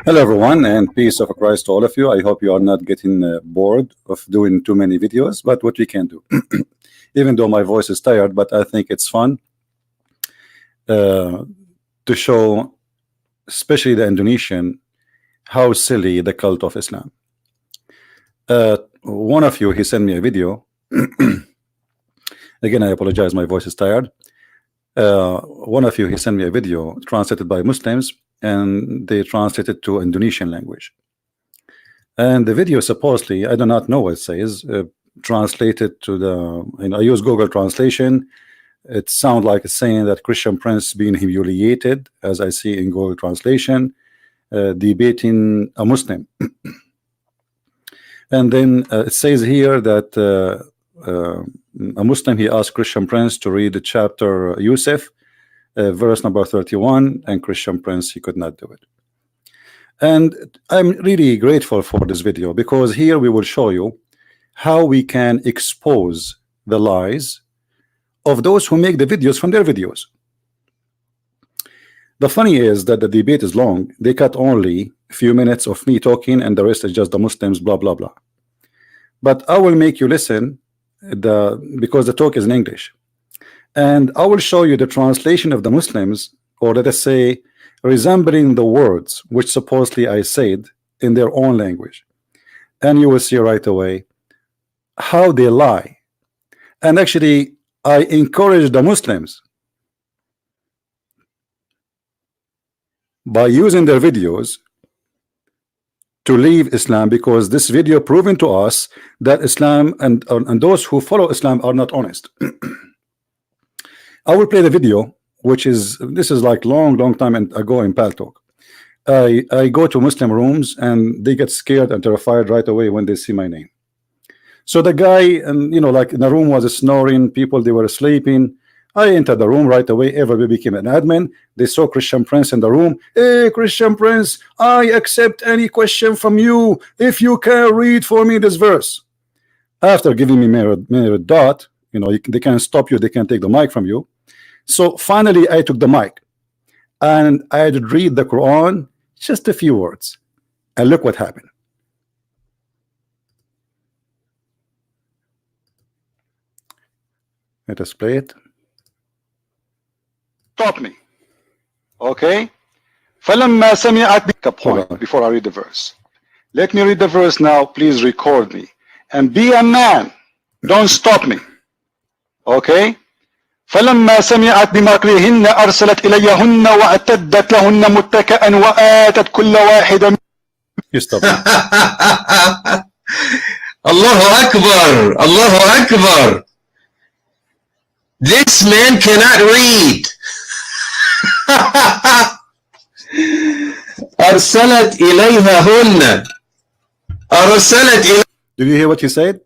Hello everyone, and peace of Christ to all of you. I hope you are not getting bored of doing too many videos, but what we can do. Even though my voice is tired, but I think it's fun to show, especially the Indonesian, how silly the cult of Islam. One of you, he sent me a video. Again, I apologize, my voice is tired. One of you, he sent me a video translated by Muslims, and they translated to Indonesian language. And the video supposedly, I do not know what it says, translated to the, I use Google translation. It sounds like it's saying that Christian Prince being humiliated, as I see in Google translation, debating a Muslim. And then it says here that a Muslim, he asked Christian Prince to read the chapter Yusuf, verse number 31, and Christian Prince, he could not do it. And I'm really grateful for this video, because here we will show you how we can expose the lies of those who make the videos from their videos. The funny is that the debate is long. They cut only a few minutes of me talking, and the rest is just the Muslims blah blah blah. But I will make you listen because the talk is in English. And I will show you the translation of the Muslims, or let us say, resembling the words which supposedly I said in their own language. And you will see right away how they lie. And actually, I encourage the Muslims by using their videos to leave Islam, because this video proven to us that Islam and those who follow Islam are not honest. I will play the video, which is, this is like long time ago in PALTAK. I go to Muslim rooms and they get scared and terrified right away when they see my name. So the guy, and you know, like in the room was snoring, people, they were sleeping. I entered the room right away. Everybody became an admin. They saw Christian Prince in the room. Hey, Christian Prince, I accept any question from you if you can read for me this verse. After giving me mere dot, you know, they can't stop you, they can't take the mic from you. So finally I took the mic and I had to read the Quran, just a few words, and look what happened. Let us play it. Stop me. Okay. فَلَمَّا سَمِعَتْ a point before I read the verse. Let me read the verse now. Please record me. And be a man. Don't stop me. Okay. فَلَمَّا سَمِعَتْ بِمَكْرِهِنَّ أَرْسَلَتْ إِلَيْهُنَّ وَأَعْتَدَّتْ لَهُنَّ مُتَّكَأً وَآتَتْ كُلَّ وَاحِدًا. You stop me. Allahu Akbar. Allahu Akbar. This man cannot read. أرسلت إليهن. أرسلت إليهن. Did you hear what he said?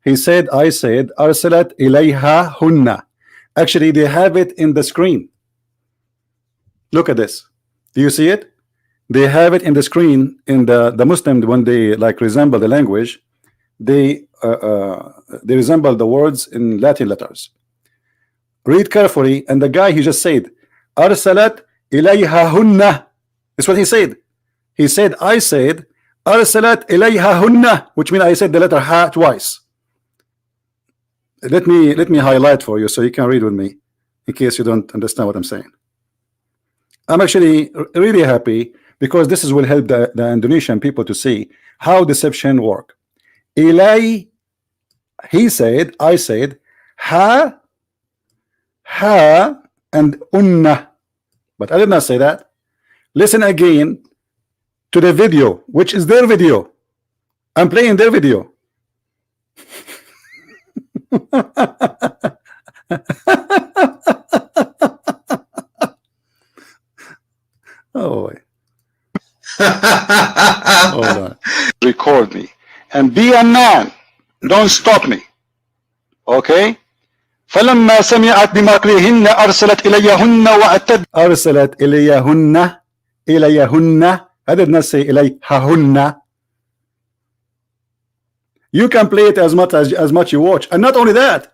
He said, I said, أرسلت إليهن. Actually, they have it in the screen. Look at this. Do you see it? They have it in the screen. In the Muslim, when they like resemble the language, they resemble the words in Latin letters. Read carefully, and the guy, he just said, أرسلت إليهن. That's what he said. He said, I said, أرسلت إليهن, which means I said the letter ha twice. Let me highlight for you so you can read with me in case you don't understand what I'm saying. I'm actually really happy because this will help the Indonesian people to see how deception work. Ilay, he said, I said, ha, and unna. But I did not say that. Listen again to the video, which is their video. I'm playing their video. Oh, wait. Hold on. Record me and be a man. Don't stop me. Okay. فلما سمعت بمكرهن أرسلت إليهن أرسلت إليهن. I did not say إليهن. You can play it as much you watch, and not only that,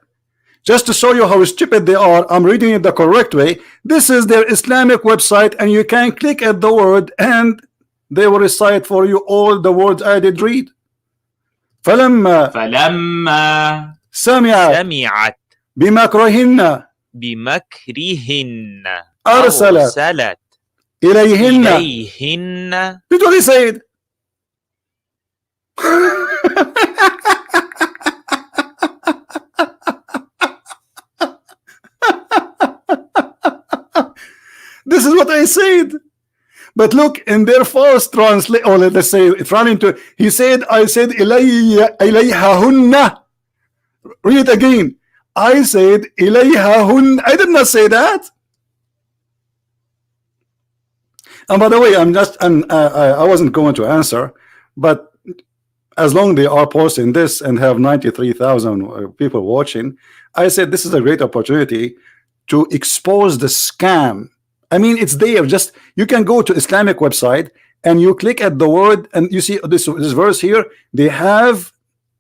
Just to show you how stupid they are, I'm reading it the correct way. This is their Islamic website, and you can click at the word and they will recite for you all the words I did read. فلما سمعت بمكرهن أرسلت إليهن. Did what he said? This is what I said. But look, in their first translate, or let's say it's running to, he said, I said إليهن. Read it again. I said إليهن. I did not say that. And by the way, I wasn't going to answer, but as long as they are posting this and have 93,000 people watching, I said this is a great opportunity to expose the scam. I mean, it's there. Just you can go to Islamic website and you click at the word and you see this verse here. They have,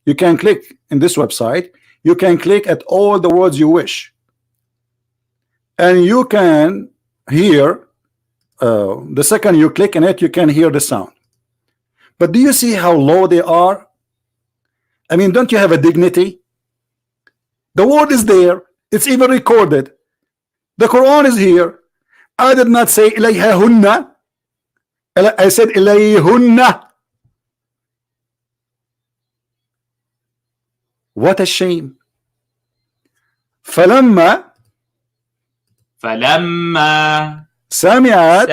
you can click in this website. You can click at all the words you wish, and you can hear. The second you click on it, you can hear the sound. But do you see how low they are? I mean, don't you have a dignity? The word is there. It's even recorded. The Quran is here. I did not say إليهن. I said إليهن. What a shame. فلما سمعت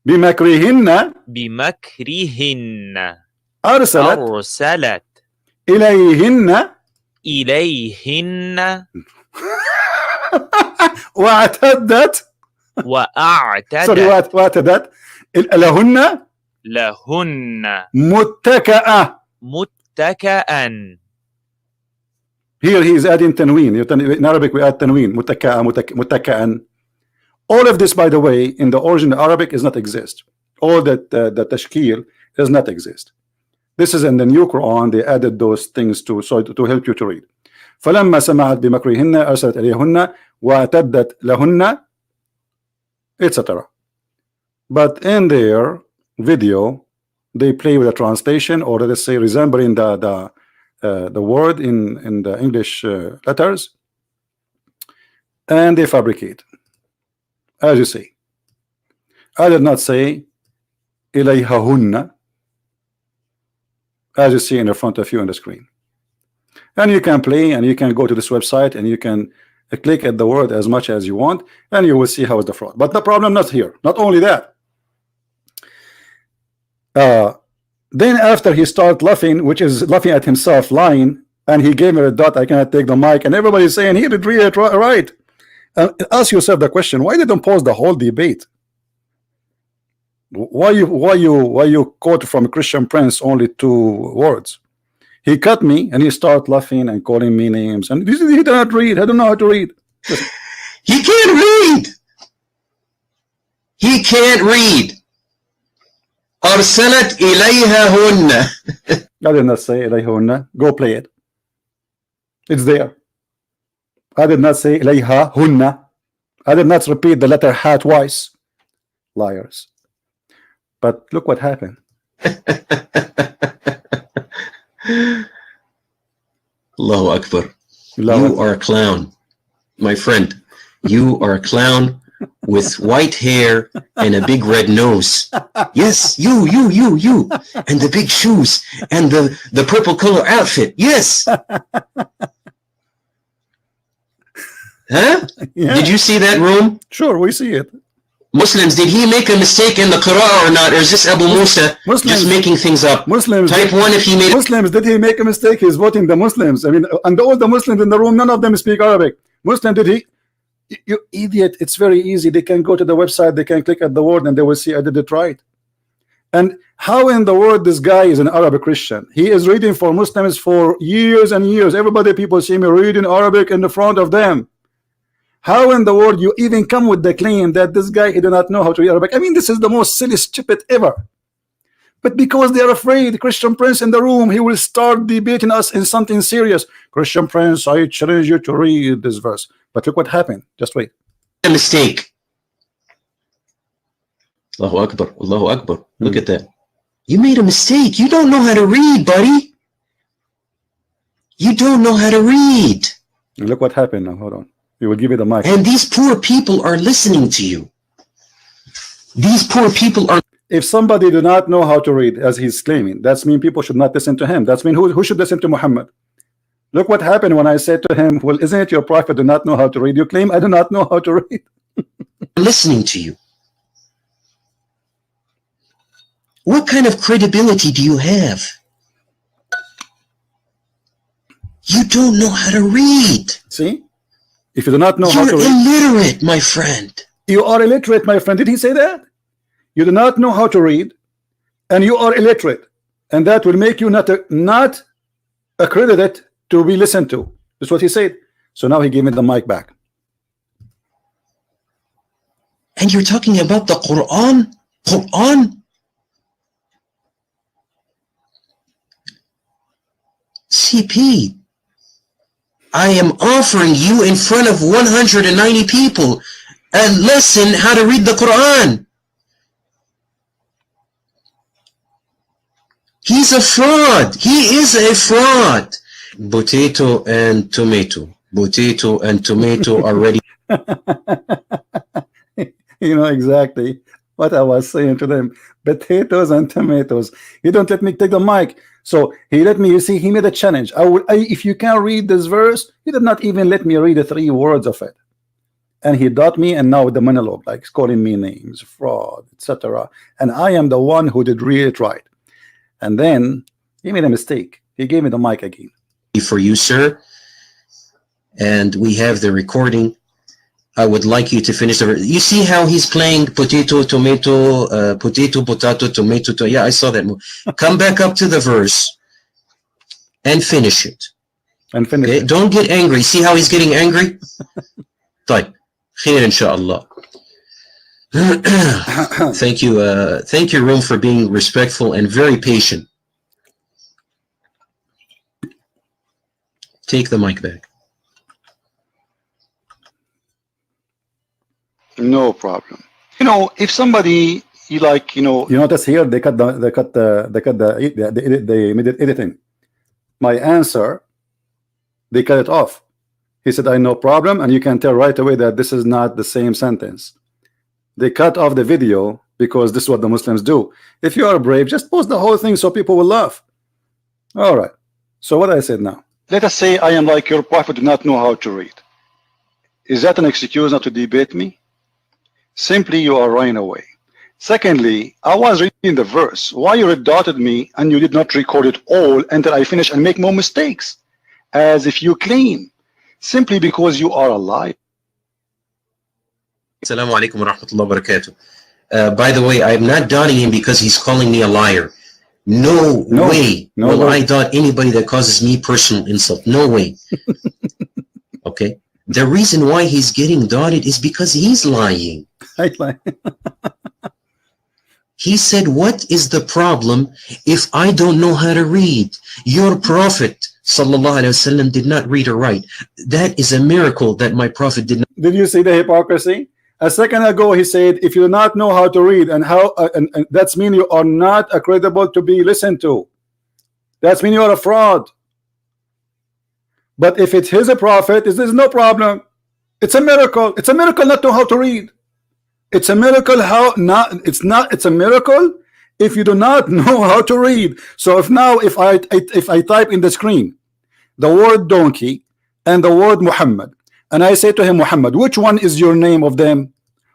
بمكرهن أرسلت إليهن واعتدت واعتدت لهن متكأ. Here he is adding tanween. In Arabic we add tanween. متكأ. All of this, by the way, in the original Arabic is not exist. All that the tashkil does not exist. This is in the new Quran. They added those things to help you to read. فلما سمعت بمكرهن أرسلت إليهن واعتدت لهن, etc. But in their video, they play with a translation, or let's say resembling the word in the English letters, and they fabricate. As you see, I did not say إليهن, as you see in the front of you on the screen. And you can play, and you can go to this website, and you can click at the word as much as you want, and you will see how is the fraud. But the problem not here. Not only that, then after he started laughing, which is laughing at himself, lying, and he gave me a dot, I cannot take the mic, and everybody's saying he did read it right. Ask yourself the question: why didn't pause the whole debate? Why you quote from Christian Prince only 2 words? He cut me and he started laughing and calling me names, and he did not read. I don't know how to read. He can't read. He can't read. أرسلت إليهن. I did not say إليهن. Go play it. It's there. I did not say إليهن. I did not repeat the letter ha twice. Liars. But look what happened. Allahu Akbar. You are a clown, my friend. You are a clown with white hair and a big red nose. Yes, you. And the big shoes and the purple color outfit. Yes. Huh? Yeah. Did you see that room? Sure, we see it. Muslims, did he make a mistake in the Qur'an or not? Or is this Abu Musa just making things up? Muslims. Type 1 if he made Muslims, did he make a mistake? He's voting the Muslims. I mean, and all the Muslims in the room, none of them speak Arabic. Muslim, did he? You idiot. It's very easy. They can go to the website, they can click at the word, and they will see I did it right. And how in the world this guy is an Arabic Christian? He is reading for Muslims for years and years. Everybody, people see me reading Arabic in the front of them. How in the world you even come with the claim that this guy he do not know how to read Arabic? I mean, this is the most silly, stupid ever. But because they are afraid, Christian Prince in the room, he will start debating us in something serious. Christian Prince, I challenge you to read this verse. But look what happened. Just wait. A mistake. Allahu Akbar, Allahu Akbar. Look at that. You made a mistake. You don't know how to read, buddy. You don't know how to read. And look what happened now. Hold on. We will give you the mic. And these poor people are listening to you. These poor people are. If somebody do not know how to read, as he's claiming, that's mean people should not listen to him. That's mean who should listen to Muhammad? Look what happened when I said to him, well, isn't it your prophet do not know how to read? You claim I do not know how to read. Listening to you. What kind of credibility do you have? You don't know how to read. See? If you do not know how to read. You're illiterate, my friend. You are illiterate, my friend. Did he say that? You do not know how to read, and you are illiterate. And that will make you not accredited to be listened to. That's what he said. So now he gave me the mic back. And you're talking about the qurON? qurON? CP, I am offering you in front of 190 people a lesson how to read the qurON. He's a fraud. He is a fraud. Potato and tomato. Potato and tomato are ready. You know exactly what I was saying to them. Potatoes and tomatoes. You don't let me take the mic. So he let me, you see, he made a challenge. If you can read this verse, he did not even let me read the 3 words of it. And he taught me, and now the monologue, like calling me names, fraud, etc. And I am the one who did read it right. And then he made a mistake. He gave me the mic again. For you, sir. And we have the recording. I would like you to finish the. You see how he's playing potato, tomato, potato, potato, tomato. Yeah, I saw that move. Come back up to the verse and finish it. And finish it. Don't get angry. See how he's getting angry? طيب. خير إن شاء الله. Thank you. Thank you, Room, for being respectful and very patient. Take the mic back. No problem. You know, if somebody you notice here they made it editing. My answer, they cut it off. He said, I no problem, and you can tell right away that this is not the same sentence. They cut off the video because this is what the Muslims do. If you are brave, just post the whole thing so people will laugh. All right. So what I said now. Let us say I am like your prophet, do not know how to read. Is that an excuse not to debate me? Simply you are running away. Secondly, I was reading the verse. Why you red-dotted me and you did not record it all until I finish and make more mistakes? As if you claim. Simply because you are a liar. Assalamu alaikum wa rahmatullahi wa barakatuh. By the way, I'm not dotting him because he's calling me a liar. No way will I dot anybody that causes me personal insult. No way. Okay? The reason why he's getting dotted is because he's lying. He said, what is the problem if I don't know how to read? Your prophet, sallallahu alaihi wasallam, did not read or write. That is a miracle that my prophet did not. Did you see the hypocrisy? A second ago he said, if you do not know how to read and how and that's mean you are not credible to be listened to. That's mean you are a fraud. But if it's his prophet, there's no problem. It's a miracle. It's a miracle not to know how to read. It's a miracle it's a miracle if you do not know how to read. So if I type in the screen the word donkey and the word Muhammad, and I say to him, Muhammad, which one is your name of them?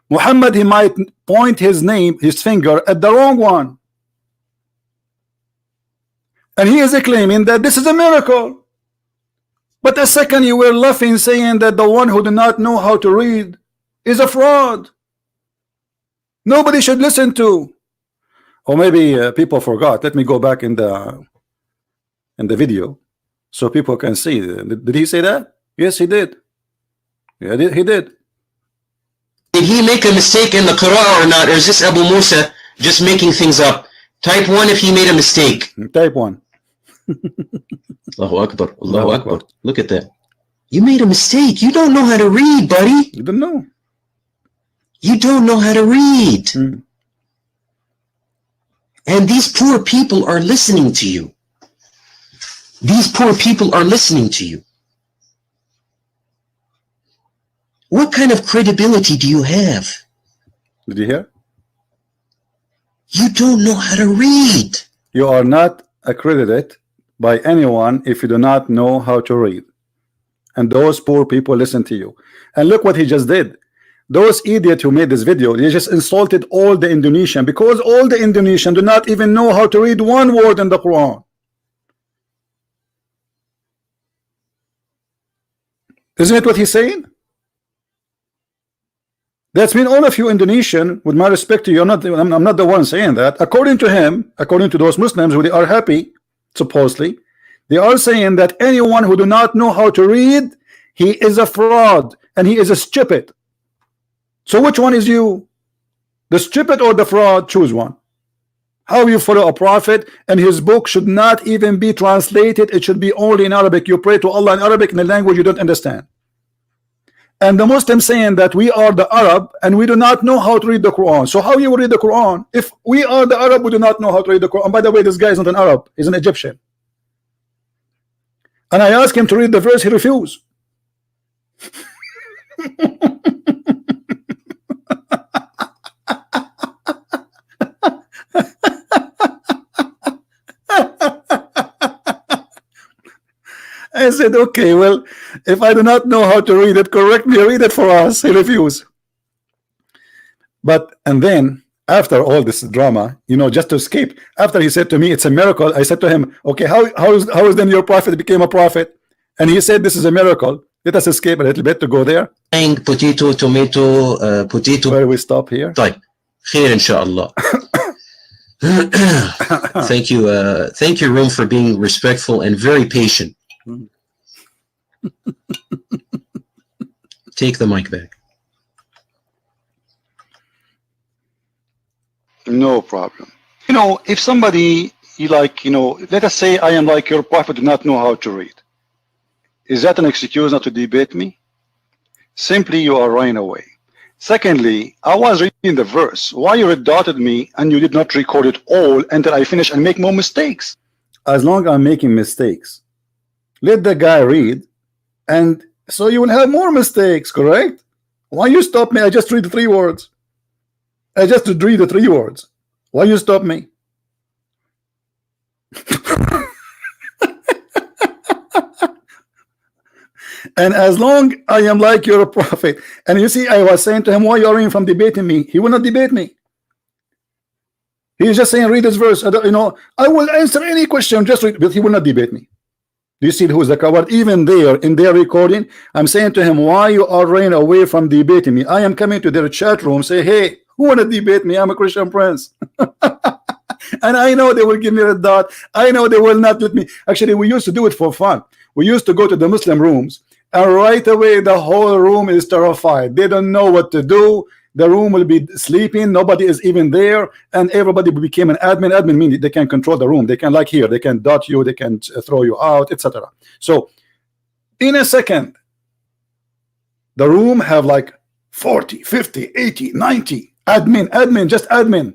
Muhammad, he might point his finger at the wrong one. And he is claiming that this is a miracle. But the second you were laughing, saying that the one who do not know how to read is a fraud. Nobody should listen to. Or maybe people forgot. Let me go back in the video so people can see. Did he say that? Yes, he did. Yeah, he did. Did he make a mistake in the Qur'an or not? Or is this Abu Musa just making things up Type 1 if he made a mistake. Type 1. Allahu Akbar. Allahu Akbar. Look at that. You made a mistake. You don't know how to read, buddy. You don't know. You don't know how to read. And these poor people are listening to you. These poor people are listening to you. What kind of credibility do you have? Did you hear? You don't know how to read. You are not accredited by anyone if you do not know how to read. And those poor people listen to you. And look what he just did. Those idiots who made this video, they just insulted all the Indonesian, because all the Indonesian do not even know how to read one word in the Quran. Isn't it what he's saying? That's mean all of you Indonesian, with my respect to you, I'm not the one saying that. According to him, according to those Muslims who they are happy, supposedly, they are saying that anyone who do not know how to read, he is a fraud and he is a stupid. So which one is you? The stupid or the fraud? Choose one. How you follow a prophet and his book should not even be translated, it should be only in Arabic. You pray to Allah in Arabic, in a language you don't understand. And the Muslims saying that we are the Arab and we do not know how to read the Quran. So how you will read the Quran if we are the Arab, we do not know how to read the Quran? By the way, this guy is not an Arab, he's an Egyptian. And I asked him to read the verse, he refused. I said, okay, well, if I do not know how to read it, correct me, read it for us. He refused. But, and then, after all this drama, you know, just to escape, after he said to me, it's a miracle, I said to him, okay, how is then your prophet became a prophet? And he said, this is a miracle. Let us escape a little bit to go there. Potato, tomato, potato. Where we stop here? طيب. خير إن شاء الله. Thank you, Room, for being respectful and very patient. Take the mic back. No problem. You know, if somebody, let us say I am like your prophet, do not know how to read. Is that an excuse not to debate me? Simply you are running away. Secondly, I was reading the verse. Why you dotted me and you did not record it all until I finish and make more mistakes? As long as I'm making mistakes, let the guy read, and so you will have more mistakes, correct? Why you stop me? I just read the 3 words. I just read the 3 words. Why you stop me? And as long I am like your prophet, and you see, I was saying to him, why you are in from debating me? He will not debate me. He's just saying, read this verse. I will answer any question, just read, but he will not debate me. Do you see who's the coward? Even there in their recording, I'm saying to him, why you are running away from debating me? I am coming to their chat room, say, hey, who want to debate me? I'm a Christian prince. And I know they will give me a dot. I know they will not let me. Actually, we used to do it for fun. We used to go to the Muslim rooms, and right away the whole room is terrified. They don't know what to do. The room will be sleeping, nobody is even there, and everybody became an admin. Admin means they can control the room. They can, like here, they can dot you, they can throw you out, etc. So in a second, the room have like 40, 50, 80, 90 admin, just admin,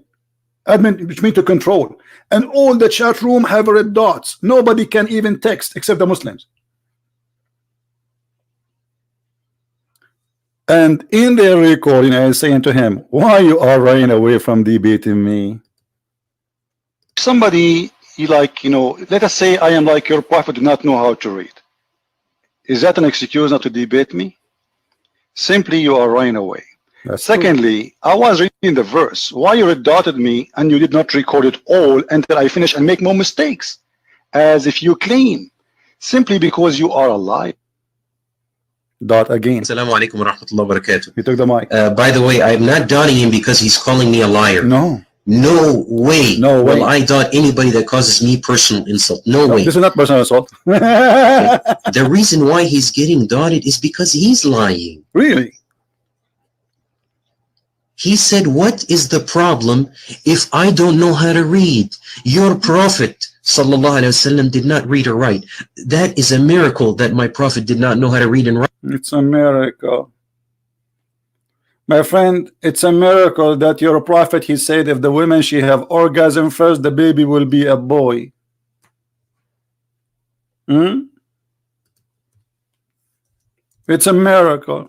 which means to control. And all the chat room have red dots. Nobody can even text except the Muslims. And in their recording, I was saying to him, why you are running away from debating me? Somebody, let us say I am like your prophet, do not know how to read. Is that an excuse not to debate me? Simply you are running away. That's Secondly, true. I was reading the verse. Why you dotted me and you did not record it all until I finish and make more mistakes, as if you claim, simply because you are a liar. Dot again. Assalamu alaikum wa rahmatullahi wa barakatuh. He took the mic. By the way, I'm not dotting him because he's calling me a liar. No. No way. No way. Will I dot anybody that causes me personal insult? No way. This is not personal assault. Okay. The reason why he's getting dotted is because he's lying. Really? He said, what is the problem if I don't know how to read? Your prophet, sallallahu alaihi wasallam, did not read or write. That is a miracle that my prophet did not know how to read and write. It's a miracle. My friend, it's a miracle that your prophet, he said, if the women, she have orgasm first, the baby will be a boy. It's a miracle.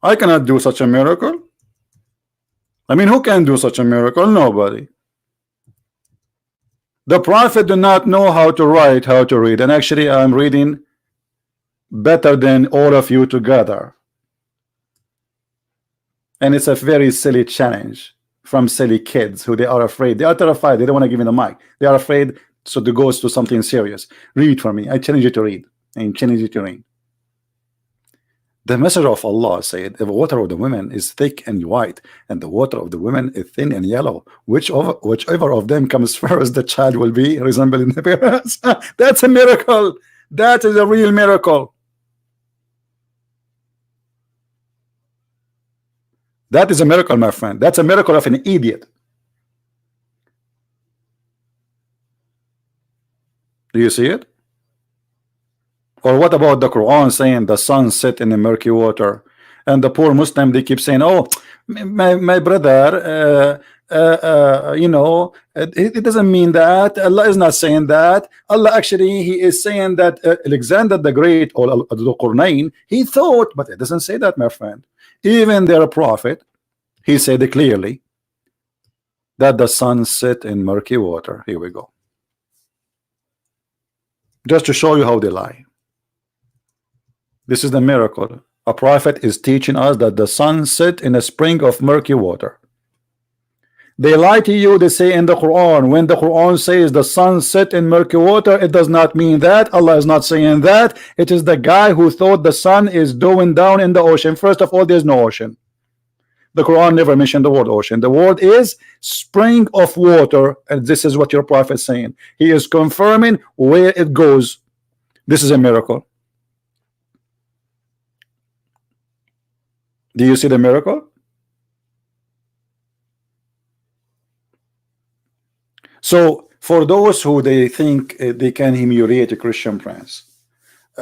I cannot do such a miracle. I mean, who can do such a miracle? Nobody. The prophet do not know how to write, how to read. And actually, I'm reading better than all of you together. And it's a very silly challenge from silly kids who they are afraid. They are terrified. They don't want to give me the mic. They are afraid, so to go to something serious. Read for me. I challenge you to read. I challenge you to read. The messenger of Allah said, the water of the women is thick and white, and the water of the women is thin and yellow. Whichever of them comes first, the child will be resembling the parents. That's a miracle. That is a real miracle. That is a miracle, my friend. That's a miracle of an idiot. Do you see it? Or what about the Quran saying the sun set in the murky water? And the poor Muslim, they keep saying, oh, my brother, you know, it doesn't mean that. Allah is not saying that. Allah actually, he is saying that Alexander the Great, or the qurON, he thought, but it doesn't say that, my friend. Even their prophet, he said clearly that the sun set in murky water. Here we go. Just to show you how they lie. This is the miracle. A prophet is teaching us that the sun set in a spring of murky water. They lie to you. They say in the Quran, when the Quran says the sun set in murky water, it does not mean that. Allah is not saying that. It is the guy who thought the sun is going down in the ocean. First of all, there's no ocean. The Quran never mentioned the word ocean. The word is spring of water, and this is what your prophet is saying. He is confirming where it goes. This is a miracle. Do you see the miracle? So for those who they think they can humiliate a Christian prince,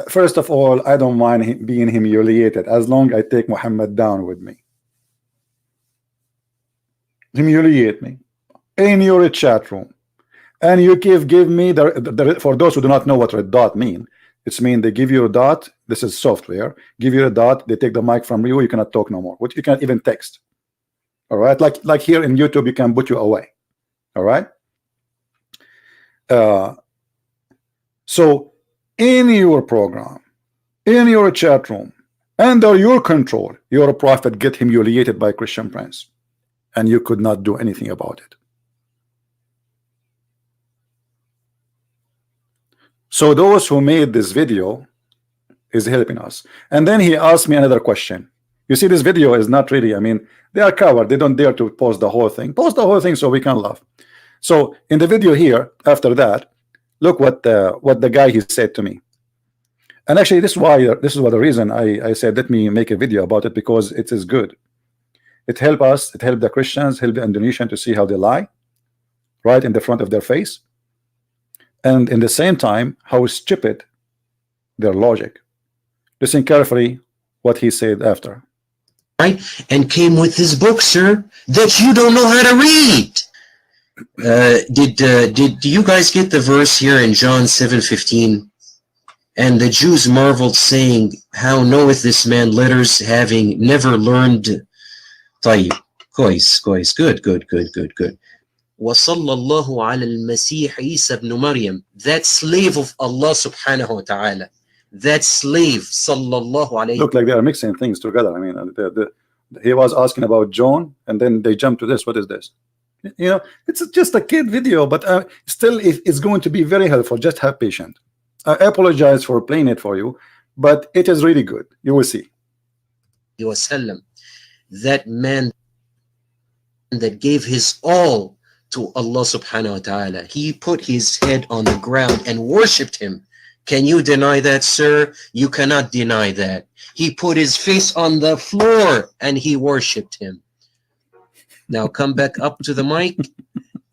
first of all, I don't mind being humiliated as long as I take Muhammad down with me. Humiliate me in your chat room, and you give me the for those who do not know what red dot mean. It's mean they give you a dot. This is software. Give you a dot. They take the mic from you. You cannot talk no more. What you cannot even text. All right, like here in YouTube, you can put you away. All right. So in your program, in your chat room, under your control, your prophet get humiliated by Christian prince, and you could not do anything about it. So those who made this video is helping us. And then he asked me another question. You see, this video is not really, I mean, they are coward. They don't dare to post the whole thing. Post the whole thing so we can laugh. So in the video here, after that, look what the guy he said to me. And actually, this is what the reason I said let me make a video about it, because it is good. It helped us. It helped the Christians, helped the Indonesian to see how they lie, right in the front of their face. And in the same time, how stupid their logic. Listen carefully what he said after. Right, and came with this book, sir, that you don't know how to read. Did you guys get the verse here in John 7:15? And the Jews marveled, saying, how knoweth this man letters, having never learned? طيب, كويس, good. وصلى الله على المسيح عيسى ابن مريم, that slave of Allah subhanahu wa ta'ala, that slave, sallallahu alayhi. Look like they are mixing things together. I mean, he was asking about John, and then they jump to this. What is this? You know, it's just a kid video, but still it's going to be very helpful. Just have patience. I apologize for playing it for you, but it is really good. You will see. That man that gave his all to Allah subhanahu wa ta'ala, he put his head on the ground and worshipped him. Can you deny that, sir? You cannot deny that. He put his face on the floor and he worshipped him. Now come back up to the mic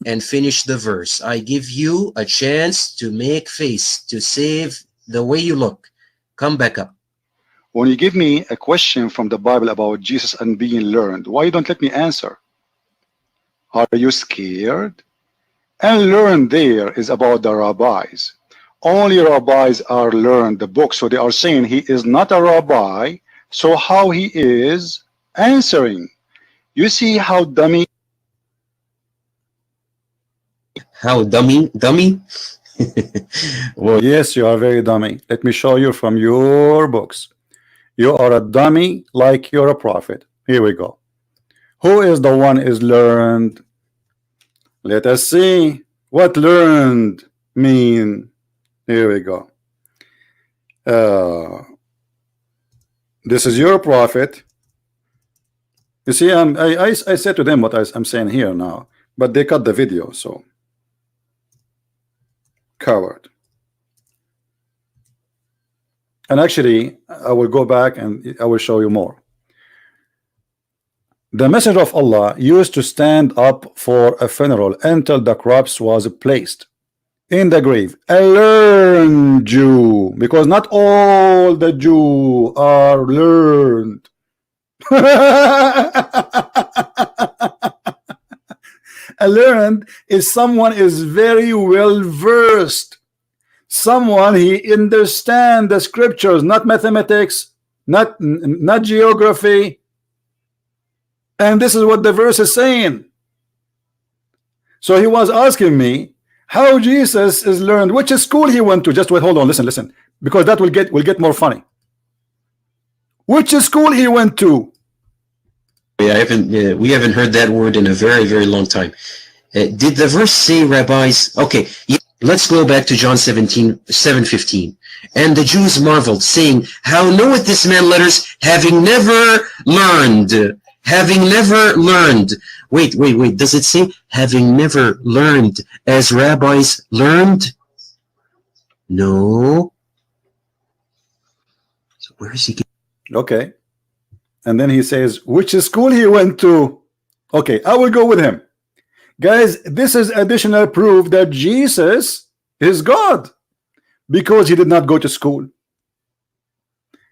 and finish the verse. I give you a chance to make face, to save the way you look. Come back up. When you give me a question from the Bible about Jesus and being learned, why you don't let me answer? Are you scared? And learned there is about the rabbis. Only rabbis are learned the book, so they are saying he is not a rabbi, so how he is answering? You see how dummy? How dummy? Well, yes, you are very dummy. Let me show you from your books. You are a dummy like you're a prophet. Here we go. Who is the one is learned? Let us see what learned mean. Here we go. This is your prophet. You see, I said to them what I'm saying here now, but they cut the video, so coward. And actually, I will go back and I will show you more. The messenger of Allah used to stand up for a funeral until the corpse was placed in the grave. A learned Jew, because not all the Jews are learned. A learned is someone is very well versed. Someone he understand the scriptures, not mathematics, not geography. And this is what the verse is saying. So he was asking me how Jesus is learned, which school he went to. Just wait, hold on, listen, because that will get more funny. Which school he went to? We haven't heard that word in a very, very long time. Did the verse say rabbis? Okay, let's go back to John 7:15. And the Jews marveled, saying, how knoweth this man letters, having never learned? Having never learned. Wait. Does it say having never learned as rabbis learned? No. So where is he? Okay. And then he says, which school he went to? Okay, I will go with him. Guys, this is additional proof that Jesus is God, because he did not go to school.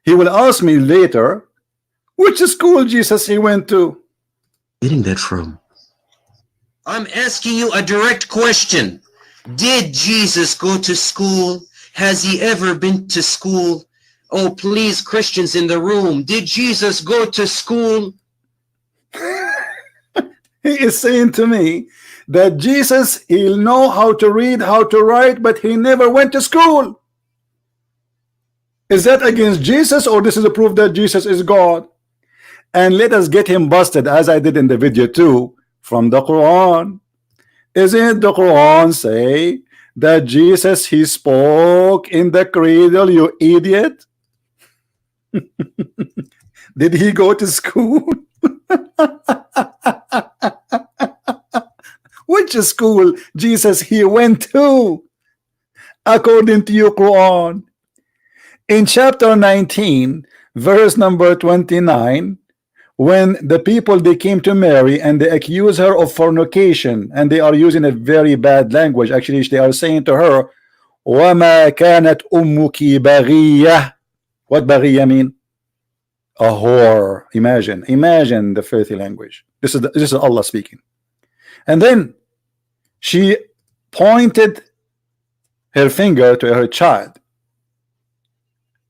He will ask me later, which school Jesus he went to? Getting that from? I'm asking you a direct question. Did Jesus go to school? Has he ever been to school? Oh, please, Christians in the room, did Jesus go to school? He is saying to me that Jesus, he'll know how to read, how to write, but he never went to school. Is that against Jesus, or this is a proof that Jesus is God? And let us get him busted, as I did in the video too, from the qurON. Isn't the qurON say that Jesus, he spoke in the cradle, you idiot? Did he go to school? Which school Jesus he went to, according to your qurON? In chapter 19, verse number 29, when the people they came to Mary and they accuse her of fornication, and they are using a very bad language. Actually, they are saying to her, وَمَا كَانَتْ أُمُّكِ بَغِيَّةً. What baghiya mean? A whore. Imagine the filthy language. This is Allah speaking. And then she pointed her finger to her child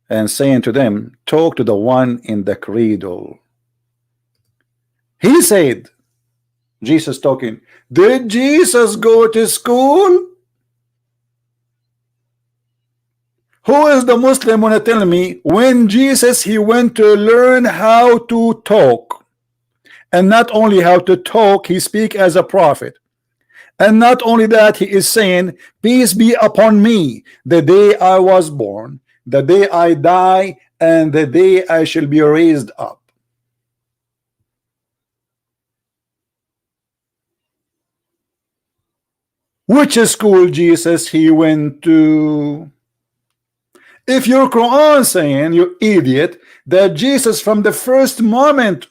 and saying to them, talk to the one in the cradle. He said, Jesus talking, did Jesus go to school? Who is the Muslim wanna tell me when Jesus he went to learn how to talk, and not only how to talk, he speak as a prophet, and not only that, he is saying, peace be upon me, the day I was born, the day I die, and the day I shall be raised up. Which school Jesus he went to? If your qurON saying, you idiot, that Jesus from the first moment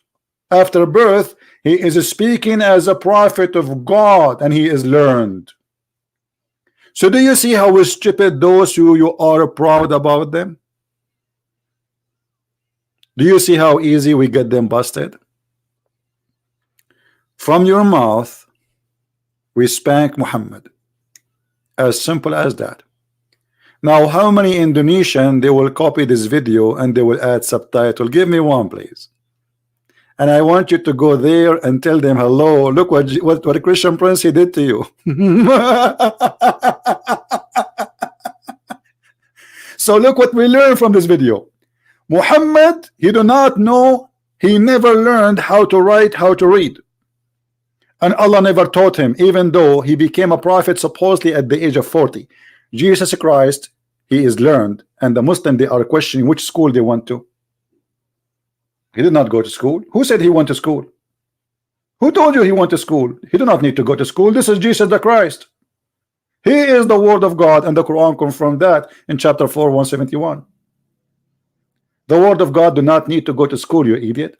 after birth, He is speaking as a prophet of God, and he is learned. So do you see how stupid those who you are proud about them? Do you see how easy we get them busted? From your mouth we spank Muhammad. As simple as that. Now how many Indonesian they will copy this video and they will add subtitle? Give me one, please. And I want you to go there and tell them, hello, look what a Christian Prince he did to you. So look what we learned from this video. Muhammad, he do not know, he never learned how to write, how to read. And Allah never taught him, even though he became a prophet supposedly at the age of 40. Jesus Christ, he is learned, and the Muslim, they are questioning which school they went to. He did not go to school. Who said he went to school? Who told you he went to school? He did not need to go to school. This is Jesus the Christ. He is the word of God, and the Quran confirmed that in chapter 4, 171. The word of God do not need to go to school, you idiot.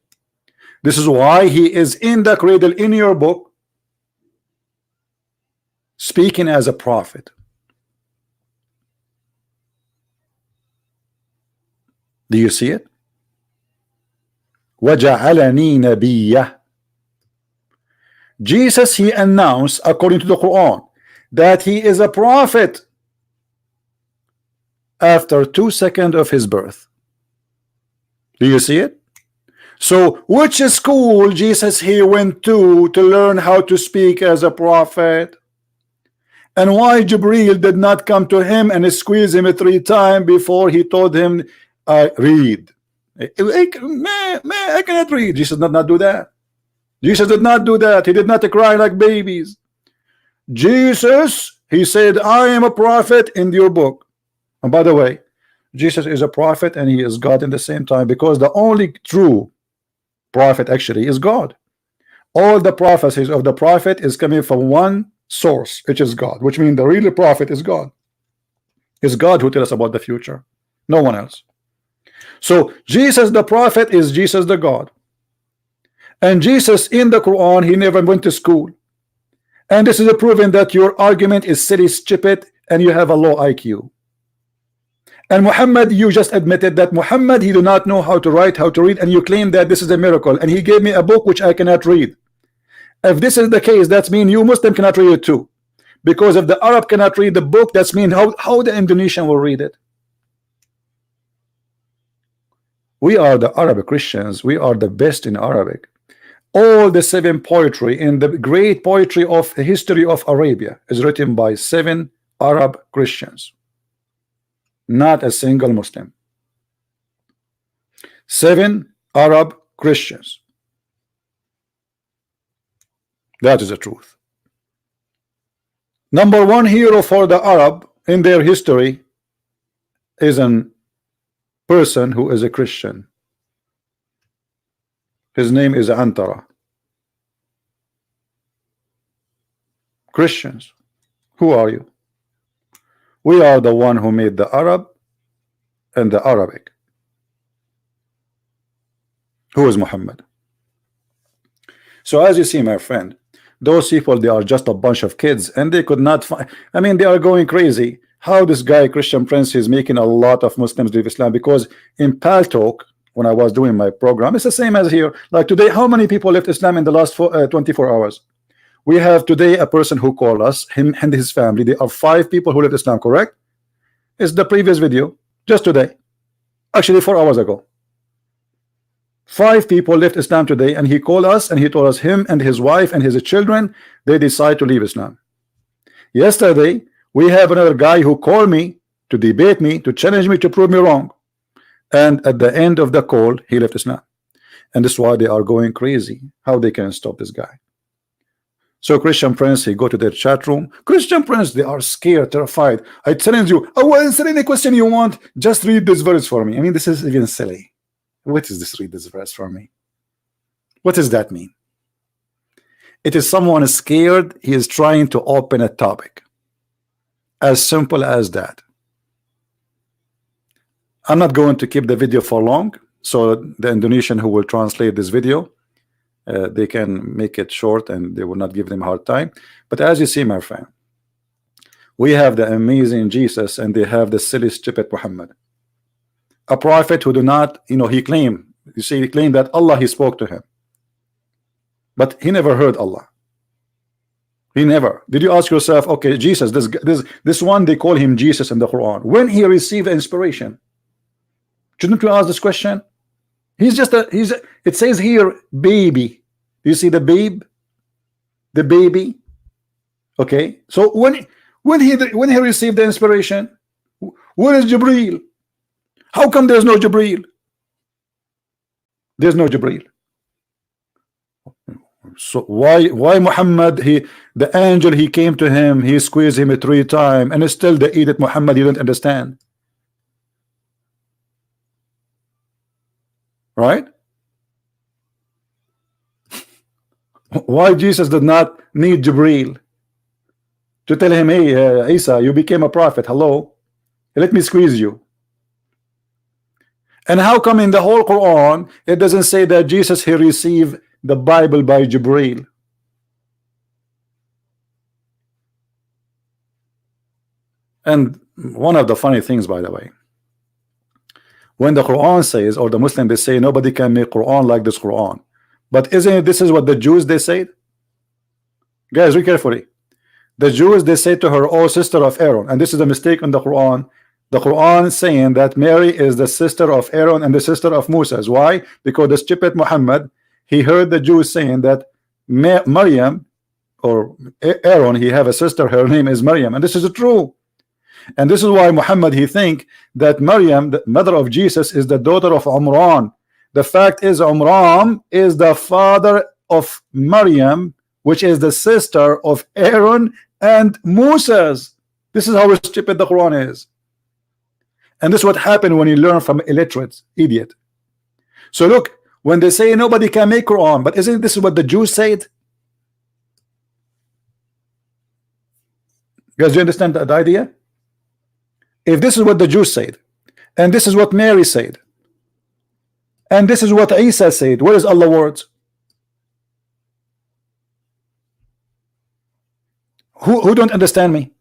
This is why he is in the cradle in your book, speaking as a prophet. Do you see it? وَجَعَلَنِي نَبِيًّا. Jesus, he announced according to the Quran that he is a prophet after 2 seconds of his birth. Do you see it? So which school Jesus he went to learn how to speak as a prophet? And why Jibreel did not come to him and squeeze him 3 times before he told him, read? I cannot read. Jesus did not do that. Jesus did not do that. He did not cry like babies. Jesus, he said, I am a prophet in your book. And by the way, Jesus is a prophet and he is God in the same time, because the only true prophet actually is God. All the prophecies of the prophet is coming from one source, which is God, which means the real prophet is God. It's God who tells us about the future, no one else. So Jesus the prophet is Jesus the God. And Jesus in the Quran, he never went to school. And this is a proven that your argument is silly, stupid, and you have a low IQ. And Muhammad, you just admitted that Muhammad, he do not know how to write, how to read, and you claim that this is a miracle, and he gave me a book which I cannot read. If this is the case, that means you Muslim cannot read it too. Because if the Arab cannot read the book, that means how the Indonesian will read it. We are the Arab Christians. We are the best in Arabic. All the 7 poetry in the great poetry of the history of Arabia is written by 7 Arab Christians. Not a single Muslim. 7 Arab Christians. That is the truth. Number 1 hero for the Arab in their history is an person who is a Christian. His name is Antara. Christians, who are you? We are the one who made the Arab and the Arabic. Who is Muhammad? So as you see, my friend, those people, they are just a bunch of kids, and they could not find, I mean, they are going crazy. How this guy Christian Prince is making a lot of Muslims leave Islam, because in PALTALK, when I was doing my program, it's the same as here. Like today, how many people left Islam in the last 24 hours? We have today a person who called us, him and his family. There are 5 people who left Islam, correct? It's the previous video, just today. Actually, 4 hours ago. 5 people left Islam today, and he called us and he told us him and his wife and his children, they decide to leave Islam. Yesterday, we have another guy who called me to debate me, to challenge me, to prove me wrong. And at the end of the call, he left Islam. And this is why they are going crazy. How they can stop this guy? So Christian Prince, he go to their chat room. Christian Prince, they are scared, terrified. I challenge you. Oh, well, answer any question you want. Just read this verse for me. I mean, this is even silly. What is this? Read this verse for me. What does that mean? It is someone scared. He is trying to open a topic. As simple as that. I'm not going to keep the video for long, so the Indonesian who will translate this video, they can make it short and they will not give them a hard time. But as you see, my friend, we have the amazing Jesus and they have the silly stupid Muhammad, a prophet who do not, he claimed, you see, he claimed that Allah, he spoke to him, but he never heard Allah. He never. Did you ask yourself, okay, Jesus, this one, they call him Jesus in the Quran, when he received inspiration? Shouldn't you ask this question? He's just it says here baby. You see the babe, the baby. Okay, so when he received the inspiration, where is Jibreel? How come there's no Jibreel? There's no Jibreel. So why Muhammad, the angel, he came to him, he squeezed him 3 times, and still the idiot Muhammad, you don't understand, right? Why Jesus did not need Jibreel to tell him, hey, Isa, you became a prophet, hello, let me squeeze you? And how come in the whole Quran it doesn't say that Jesus, he received the Bible by Jibreel? And one of the funny things, by the way, when the Quran says, or the Muslim, they say nobody can make Quran like this Quran, but isn't it, this is what the Jews, they said? Guys, read carefully. The Jews, they say to her, oh sister of Aaron, and this is a mistake in the Quran. The Quran is saying that Mary is the sister of Aaron and the sister of Moses. Why? Because the stupid Muhammad, he heard the Jews saying that Maryam or Aaron, he have a sister, her name is Maryam, and this is true. And this is why Muhammad, he think that Maryam, the mother of Jesus, is the daughter of Umran. The fact is Umran is the father of Maryam, which is the sister of Aaron and Moses. This is how stupid the Quran is. And this is what happened when you learn from illiterate idiot. So look, when they say nobody can make Quran, but isn't this what the Jews said? Guys, do you understand the idea? If this is what the Jews said, and this is what Mary said, and this is what Isa said, where is Allah's words? Who don't understand me?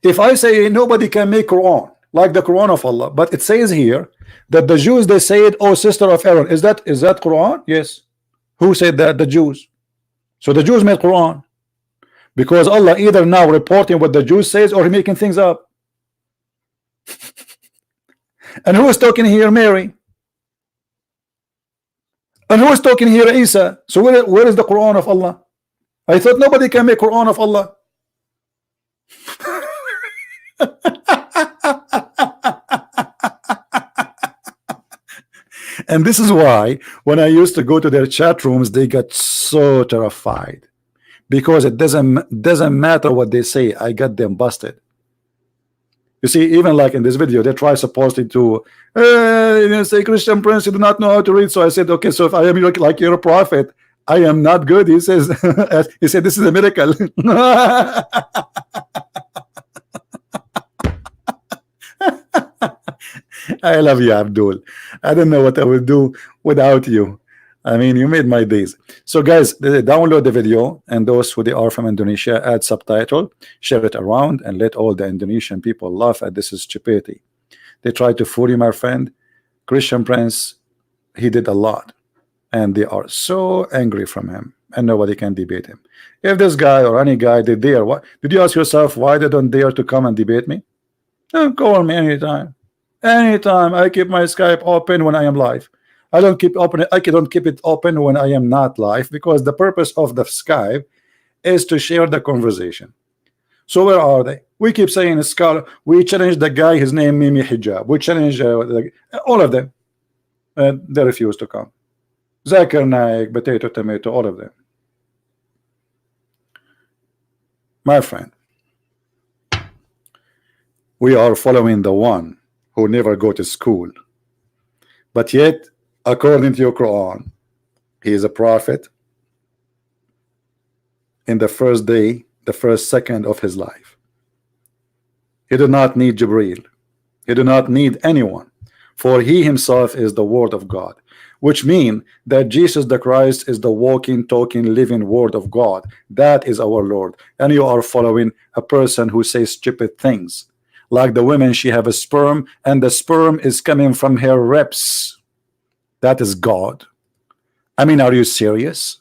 If I say nobody can make Quran like the Quran of Allah, but it says here that the Jews, they said, oh sister of Aaron, is that Quran? Yes. Who said that? The Jews. So the Jews made Quran, because Allah either now reporting what the Jews says or he making things up. And who is talking here? Mary. And who is talking here? Isa. So where is the Quran of Allah? I thought nobody can make Quran of Allah. And this is why when I used to go to their chat rooms, they got so terrified, because it doesn't matter what they say, I got them busted. You see, even like in this video, they try supposedly to say, Christian Prince, you do not know how to read. So I said, okay, so if I am like you're a prophet, I am not good. He says, he said, this is a miracle. I love you, Abdul. I don't know what I would do without you. I mean, you made my days. So guys, download the video, and those who they are from Indonesia, add subtitle, share it around, and let all the Indonesian people laugh at this stupidity. They try to fool you, my friend. Christian Prince, he did a lot, and they are so angry from him, and nobody can debate him. If this guy or any guy did dare, what did you ask yourself why they don't dare to come and debate me? Call me anytime. Anytime. I keep my Skype open when I am live. I don't keep it open when I am not live, because the purpose of the Skype is to share the conversation. So where are they? We keep saying scholar. We challenge the guy, his name Mimi Hijab. We challenge all of them. They refuse to come. Zakir Naik, Potato Tomato, all of them. My friend, we are following the one who never go to school, but yet, according to your Quran, he is a prophet in the first day, the first second of his life. He did not need Jibreel. He did not need anyone, for he himself is the word of God. which mean that Jesus the Christ is the walking, talking, living word of God. That is our Lord. And you are following a person who says stupid things. Like the women, she have a sperm, and the sperm is coming from her ribs. That is God. I mean, are you serious?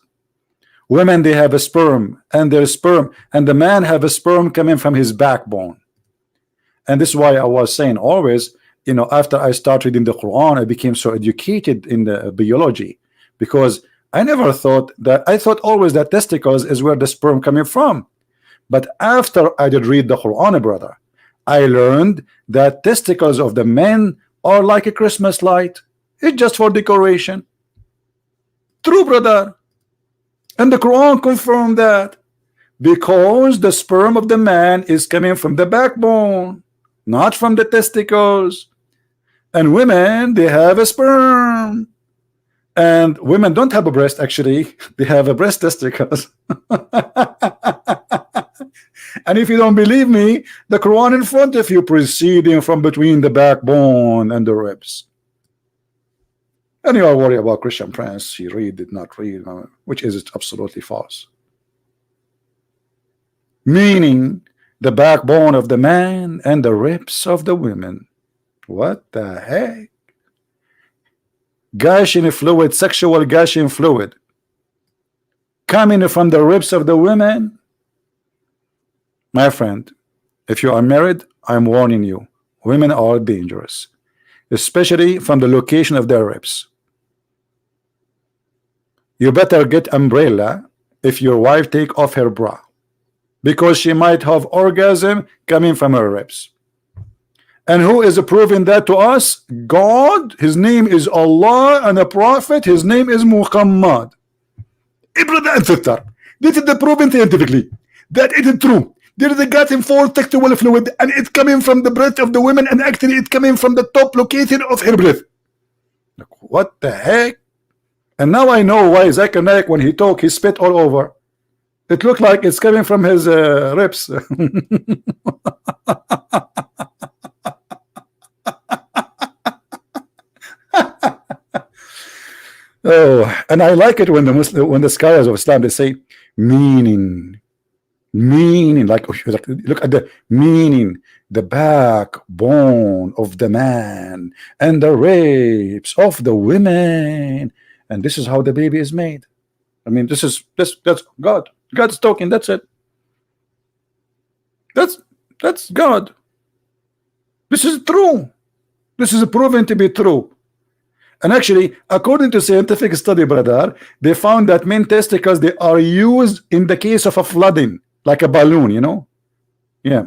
Women, they have a sperm, and their sperm, and the man have a sperm coming from his backbone. And this is why I was saying always, you know, after I started reading the Quran, I became so educated in the biology, because I never thought that, I thought always that testicles is where the sperm coming from. But after I did read the Quran, brother, I learned that testicles of the men are like a Christmas light. It's just for decoration. True, brother. And the Quran confirmed that, because the sperm of the man is coming from the backbone, not from the testicles. And women, they have a sperm. And women don't have a breast, actually. They have a breast testicles. And if you don't believe me, the Quran in front of you, proceeding from between the backbone and the ribs. And you are worried about Christian Prince. He read, did not read, which is absolutely false. Meaning the backbone of the man and the ribs of the women. What the heck? Gushing fluid, sexual gushing fluid, coming from the ribs of the women. My friend, if you are married, I'm warning you, women are dangerous, especially from the location of their ribs. You better get umbrella if your wife take off her bra, because she might have orgasm coming from her ribs. And who is proving that to us? God. His name is Allah, and a prophet, his name is Muhammad. Brother and sister, this is the proven scientifically that it is true. There is a gas in full sexual fluid, and it's coming from the breast of the women, and actually it's coming from the top location of her breast. What the heck? And now I know why Zakir Naik, when he talk, he spit all over. It looked like it's coming from his ribs. Oh, and I like it when the scholars of Islam, they say meaning, like look at the meaning, the backbone of the man and the ribs of the women, and this is how the baby is made. I mean, that's God. God's talking. That's it. That's God. This is true. This is proven to be true. And actually, according to scientific study, brother, they found that men testicles, they are used in the case of a flooding, like a balloon, you know. Yeah,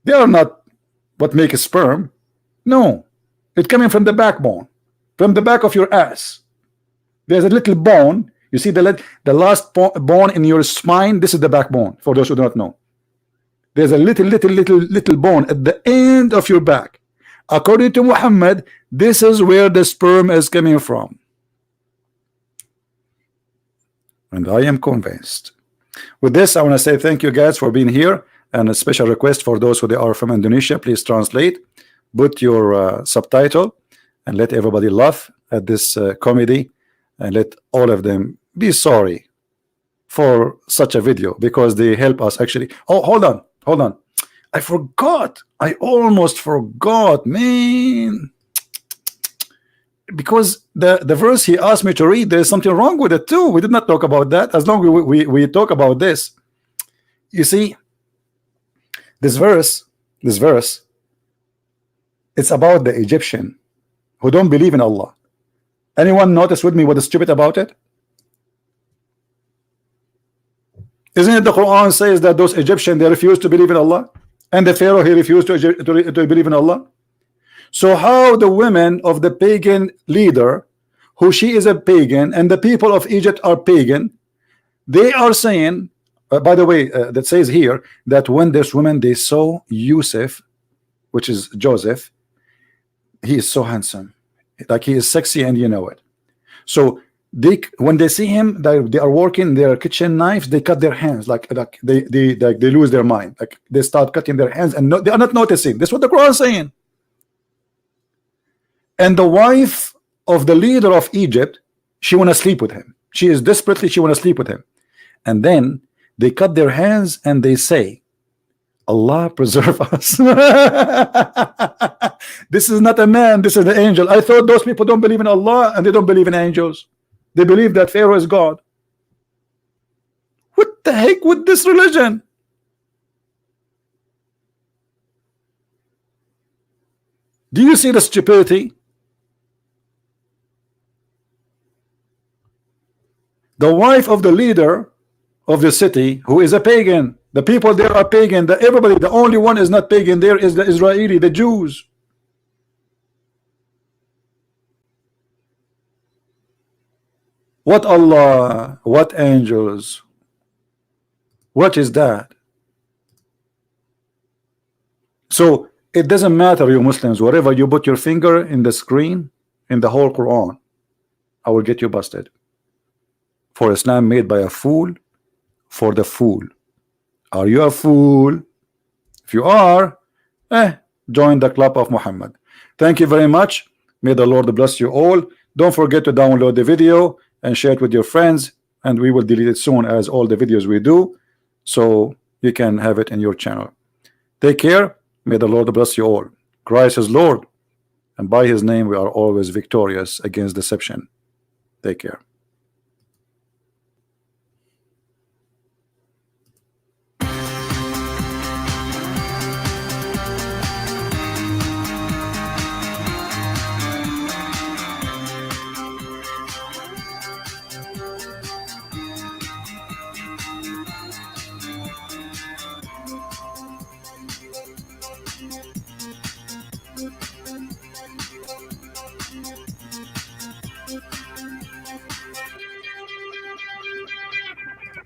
they are not what make a sperm. No, it's coming from the backbone, from the back of your ass. There's a little bone. You see the last bone in your spine. This is the backbone. For those who do not know, there's a little bone at the end of your back. According to Muhammad, this is where the sperm is coming from. And I am convinced. With this, I want to say thank you guys for being here, and a special request for those who are from Indonesia, please translate, put your subtitle, and let everybody laugh at this comedy, and let all of them be sorry for such a video, because they help us actually. Oh, hold on. I forgot. I almost forgot, man. Because the verse he asked me to read, there's something wrong with it too. We did not talk about that. As long as we talk about this, you see, this verse, it's about the Egyptian who don't believe in Allah. Anyone notice with me what is stupid about it? Isn't it the Quran says that those Egyptians, they refused to believe in Allah? And the Pharaoh, he refused to believe in Allah. So how the women of the pagan leader, who she is a pagan, and the people of Egypt are pagan, they are saying, by the way, that says here that when this woman, they saw Yusuf, which is Joseph, he is so handsome, like he is sexy, and you know it. So when they see him, they are working their kitchen knives, they cut their hands, like they lose their mind, like they start cutting their hands, and they are not noticing. This is what the Quran is saying. And the wife of the leader of Egypt, she want to sleep with him. She is desperately, she want to sleep with him. And then they cut their hands and they say, Allah preserve us. This is not a man, this is the angel. I thought those people don't believe in Allah and they don't believe in angels. They believe that Pharaoh is God. What the heck with this religion? Do you see the stupidity? The wife of the leader of the city, who is a pagan, the people there are pagan, everybody, the only one is not pagan there is the Israeli, the Jews. What Allah, what angels, what is that? So it doesn't matter, you Muslims, wherever you put your finger in the screen, in the whole Quran, I will get you busted. For Islam made by a fool, for the fool. Are you a fool? If you are, join the club of Muhammad. Thank you very much. May the Lord bless you all. Don't forget to download the video and share it with your friends, and we will delete it soon, as all the videos we do, so you can have it in your channel. Take care. May the Lord bless you all. Christ is Lord, and by his name we are always victorious against deception. Take care.